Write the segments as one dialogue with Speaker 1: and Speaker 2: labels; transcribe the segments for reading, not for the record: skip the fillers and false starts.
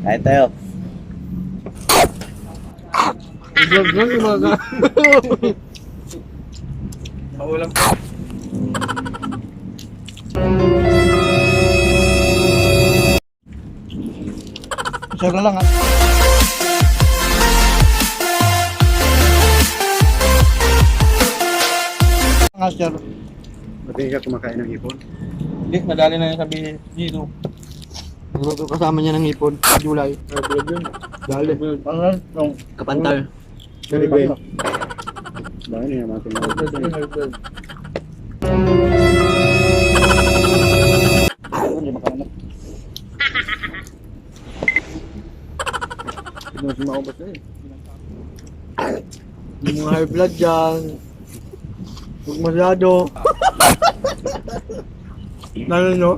Speaker 1: Kain tayo.
Speaker 2: Vlog na yung mga
Speaker 1: Maulam po.
Speaker 2: Isa na lang ha. Nga sir.
Speaker 3: Mati ka kumakain ng hipon?
Speaker 2: Hindi, madali na yung sabi dito. Siguro kasama niya ng ipon. July.
Speaker 3: Vlog yun.
Speaker 2: Dali. Ano? Yung
Speaker 1: Kapantal.
Speaker 3: Sorry, Ben. Bakit niya naman tingnan?
Speaker 2: Hindi makahanap.
Speaker 3: Hindi mo sumaubos na eh.
Speaker 2: Yung mga high blood dyan. Huwag masyado. Lalo nyo?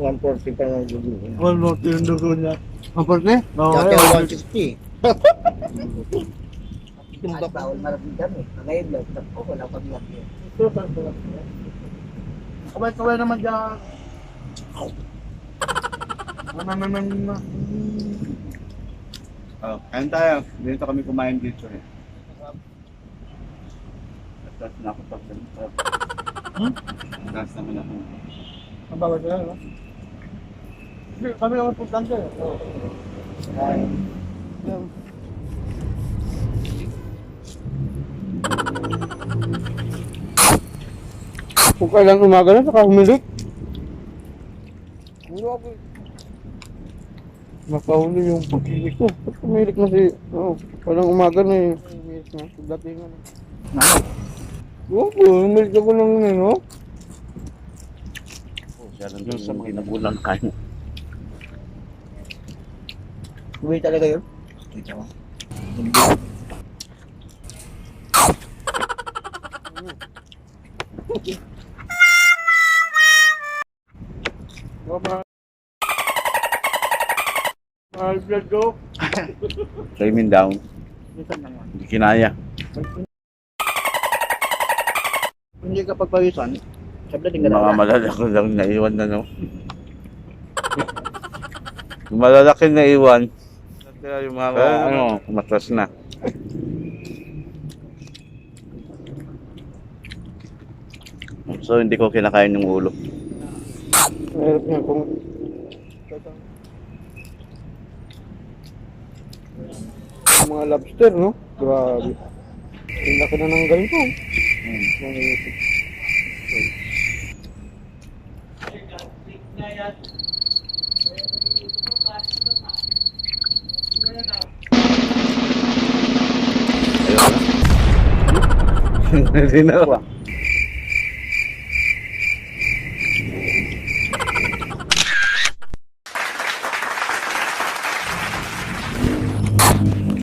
Speaker 3: 140 pa lang dugo.
Speaker 2: 140 yung dugo niya. 140? Oo,
Speaker 3: Dati
Speaker 2: ayaw.
Speaker 3: 160.
Speaker 4: Yung bawal maraming dami. Ngayon lang, tapos wala pang laki.
Speaker 2: Kaway naman dyan. Ano.
Speaker 3: Oh, kain tayo. Dito kami kumain dito eh. Tapos na ako pag Tapos naman ako.
Speaker 2: Ang bawal sila, no? Kami ang importante. Kung kailan umaga na, saka humilik. Nakahuli yung pag-ibig ko. Ba't humilik na si... Walang umaga na eh. Humilik na. Dating ano. Oo, humilik ako ng ano.
Speaker 1: Siya lang yung sa mga nagulang kain.
Speaker 4: Uwi talaga yun. Dito ko.
Speaker 2: Mahal blood ko.
Speaker 1: Swimming down. Hindi kinaya.
Speaker 4: Hindi ka pagpawisan, sabi din ka
Speaker 1: Mga
Speaker 4: na.
Speaker 1: malalaki lang naiwan na no. Yung malalaki naiwan. Kaya yung mga matras na. So hindi ko kinakain yung ulo.
Speaker 2: Mahirap nga kung... Mga lobster, no? Grabe. Ang laki na ng ganito. Mahirap.
Speaker 1: Ayun na. Hindi na.